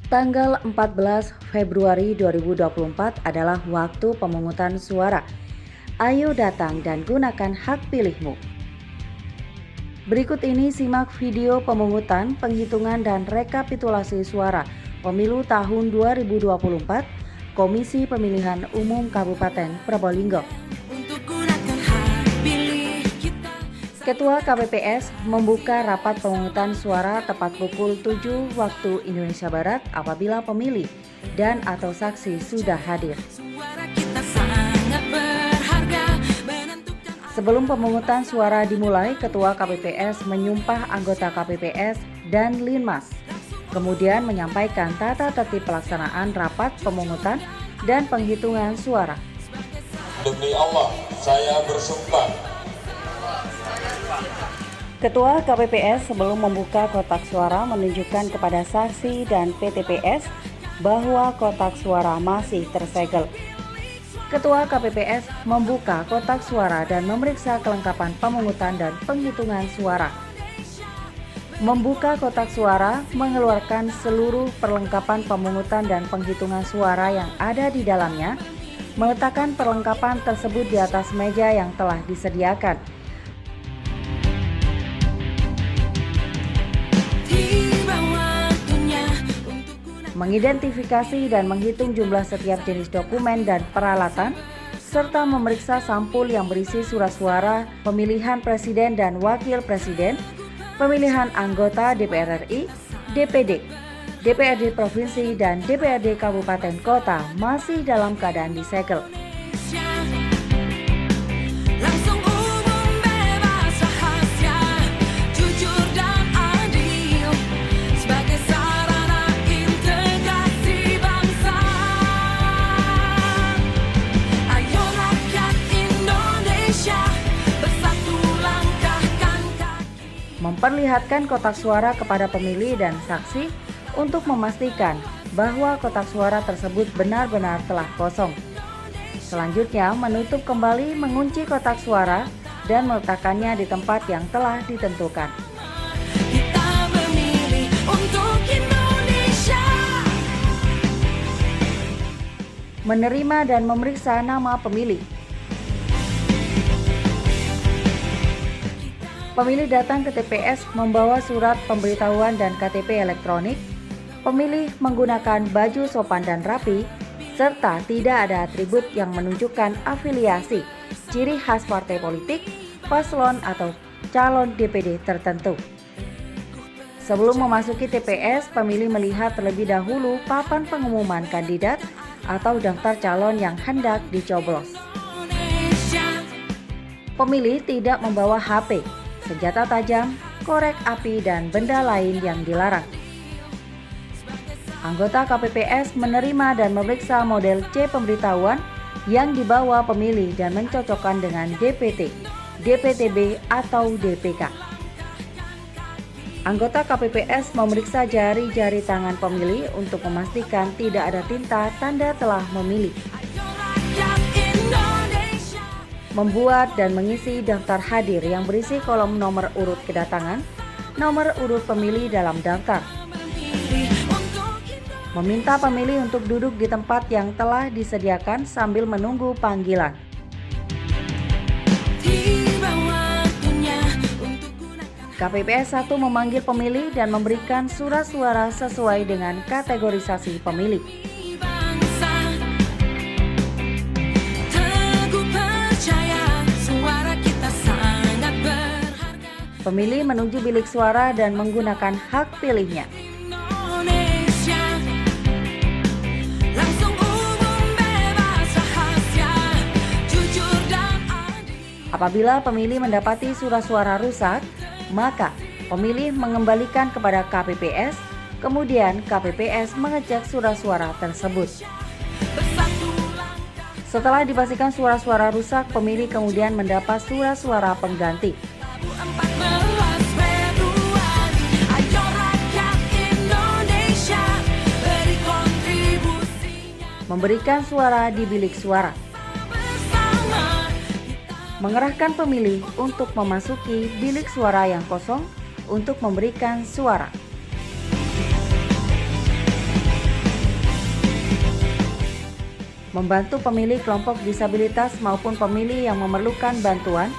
Tanggal 14 Februari 2024 adalah waktu pemungutan suara. Ayo datang dan gunakan hak pilihmu. Berikut ini simak video pemungutan, penghitungan dan rekapitulasi suara Pemilu tahun 2024 Komisi Pemilihan Umum Kabupaten Probolinggo. Ketua KPPS membuka rapat pemungutan suara tepat pukul 7 waktu Indonesia Barat apabila pemilih dan atau saksi sudah hadir. Sebelum pemungutan suara dimulai, Ketua KPPS menyumpah anggota KPPS dan Linmas. Kemudian menyampaikan tata tertib pelaksanaan rapat pemungutan dan penghitungan suara. Demi Allah, saya bersumpah. Ketua KPPS sebelum membuka kotak suara menunjukkan kepada saksi dan PTPS bahwa kotak suara masih tersegel. Ketua KPPS membuka kotak suara dan memeriksa kelengkapan pemungutan dan penghitungan suara. Membuka kotak suara mengeluarkan seluruh perlengkapan pemungutan dan penghitungan suara yang ada di dalamnya, meletakkan perlengkapan tersebut di atas meja yang telah disediakan. Mengidentifikasi dan menghitung jumlah setiap jenis dokumen dan peralatan, serta memeriksa sampul yang berisi surat suara pemilihan presiden dan wakil presiden, pemilihan anggota DPR RI, DPD, DPRD Provinsi, dan DPRD Kabupaten Kota masih dalam keadaan disegel. Memperlihatkan kotak suara kepada pemilih dan saksi untuk memastikan bahwa kotak suara tersebut benar-benar telah kosong. Selanjutnya, menutup kembali, mengunci kotak suara dan meletakkannya di tempat yang telah ditentukan. Kita memilih untuk Indonesia. Menerima dan memeriksa nama pemilih. Pemilih datang ke TPS membawa surat pemberitahuan dan KTP elektronik. Pemilih menggunakan baju sopan dan rapi, serta tidak ada atribut yang menunjukkan afiliasi, ciri khas partai politik, paslon atau calon DPD tertentu. Sebelum memasuki TPS, pemilih melihat terlebih dahulu papan pengumuman kandidat atau daftar calon yang hendak dicoblos. Pemilih tidak membawa HP, senjata tajam, korek api, dan benda lain yang dilarang. Anggota KPPS menerima dan memeriksa model C pemberitahuan yang dibawa pemilih dan mencocokkan dengan DPT, DPTB, atau DPK. Anggota KPPS memeriksa jari-jari tangan pemilih untuk memastikan tidak ada tinta tanda telah memilih. Membuat dan mengisi daftar hadir yang berisi kolom nomor urut kedatangan, nomor urut pemilih dalam daftar. Meminta pemilih untuk duduk di tempat yang telah disediakan sambil menunggu panggilan. KPPS 1 memanggil pemilih dan memberikan surat suara sesuai dengan kategorisasi pemilih. Pemilih menuju bilik suara dan menggunakan hak pilihnya. Apabila pemilih mendapati surat suara rusak, maka pemilih mengembalikan kepada KPPS, kemudian KPPS mengecek surat suara tersebut. Setelah dipastikan surat suara rusak, pemilih kemudian mendapat surat suara pengganti. Memberikan suara di bilik suara. Mengerahkan pemilih untuk memasuki bilik suara yang kosong untuk memberikan suara. membantu pemilih kelompok disabilitas maupun pemilih yang memerlukan bantuan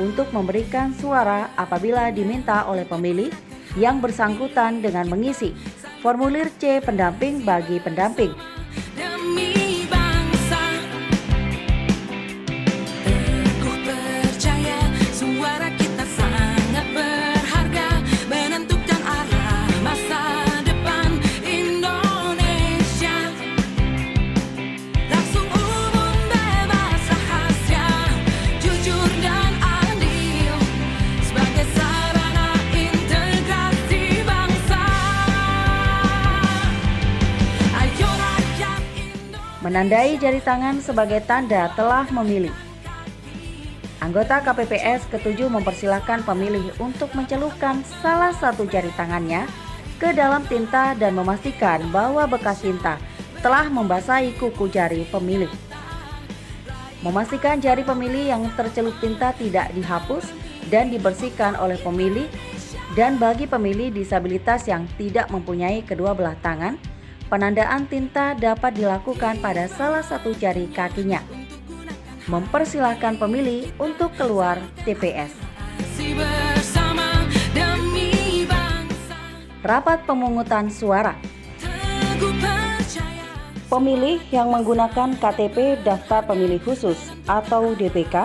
untuk memberikan suara apabila diminta oleh pemilih yang bersangkutan dengan mengisi formulir C pendamping bagi pendamping. Demi bangsa, teguh percaya suara kita sangat berharga, menentukan arah masa depan Indonesia. Langsung umum bebas rahasia, jujur dan adil, sebagai sarana integrasi bangsa. Ayo rakyat Indonesia. Menandai jari tangan sebagai tanda telah memilih. Anggota KPPS ketujuh mempersilahkan pemilih untuk mencelupkan salah satu jari tangannya ke dalam tinta dan memastikan bahwa bekas tinta telah membasahi kuku jari pemilih. Memastikan jari pemilih yang tercelup tinta tidak dihapus dan dibersihkan oleh pemilih, dan bagi pemilih disabilitas yang tidak mempunyai kedua belah tangan, penandaan tinta dapat dilakukan pada salah satu jari kakinya. Mempersilahkan pemilih untuk keluar TPS. Bersama demi bangsa, Rapat pemungutan suara. teguh percaya. Pemilih yang menggunakan KTP daftar pemilih khusus atau DPK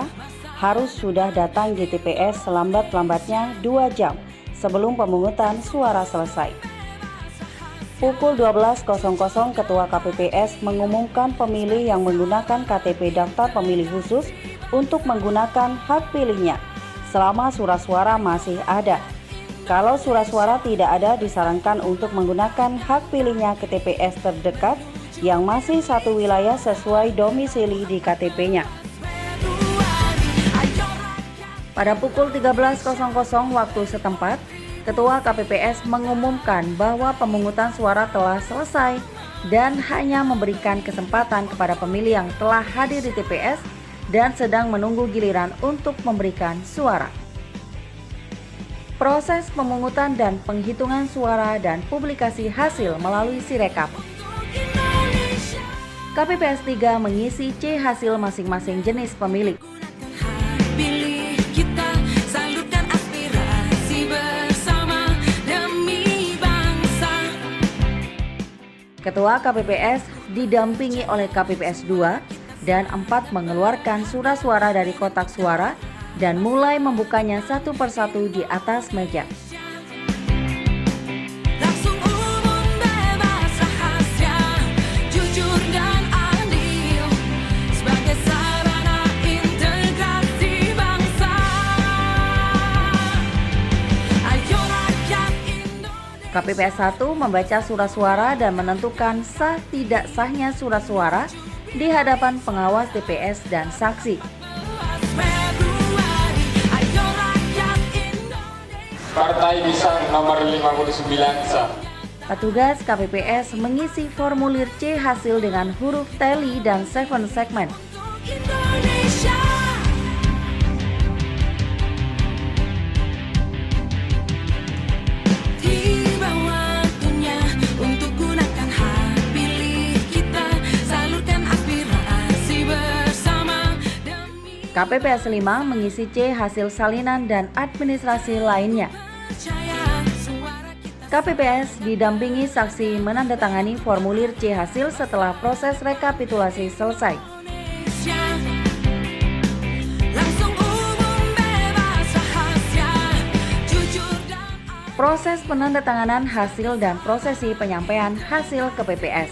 harus sudah datang di TPS selambat-lambatnya 2 jam sebelum pemungutan suara selesai. Pukul 12.00 Ketua KPPS mengumumkan pemilih yang menggunakan KTP daftar pemilih khusus untuk menggunakan hak pilihnya selama surat suara masih ada. Kalau surat suara tidak ada, disarankan untuk menggunakan hak pilihnya ke TPS terdekat yang masih satu wilayah sesuai domisili di KTP-nya. Pada pukul 13.00 waktu setempat, Ketua KPPS mengumumkan bahwa pemungutan suara telah selesai dan hanya memberikan kesempatan kepada pemilih yang telah hadir di TPS dan sedang menunggu giliran untuk memberikan suara. Proses pemungutan dan penghitungan suara dan publikasi hasil melalui Sirekap. KPPS 3 mengisi C hasil masing-masing jenis pemilih. Pilih kita, salurkan aspirasi bersama demi bangsa. Ketua KPPS didampingi oleh KPPS 2 dan 4 mengeluarkan surat suara dari kotak suara dan mulai membukanya satu persatu di atas meja. Langsung umum bebas rahasia, jujur dan adil, sebagai sarana integrasi bangsa. Ayo rakyat Indonesia. KPPS 1 membaca surat suara dan menentukan sah tidak sahnya surat suara di hadapan pengawas TPS dan saksi. Februari, ayo rakyat Indonesia. Partai Pisang nomor 59 sah. Petugas KPPS mengisi formulir C hasil dengan huruf tally dan 7 segmen. Indonesia. Tiba waktunya untuk gunakan hak pilih kita, salurkan aspirasi bersama demi KPPS 5 mengisi C hasil salinan dan administrasi lainnya. percaya suara kita. KPPS didampingi saksi menandatangani formulir C hasil setelah proses rekapitulasi selesai. Indonesia. Langsung umum bebas rahasia, jujur dan adil. Proses penandatanganan hasil dan prosesi penyampaian hasil ke PPS.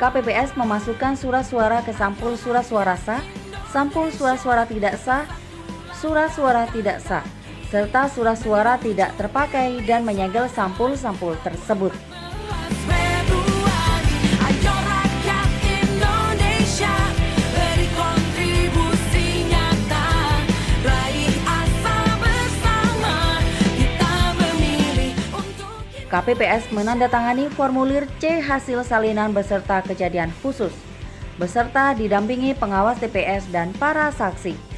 KPPS memasukkan surat suara ke sampul surat suara sah, sampul surat suara tidak sah, surat suara tidak sah, serta surat suara tidak terpakai dan menyegel sampul-sampul tersebut. Februari, ayo rakyat Indonesia, beri kontribusi nyata, raih asa bersama, kita memilih untuk KPPS menandatangani formulir C hasil salinan beserta kejadian khusus, beserta didampingi pengawas TPS dan para saksi.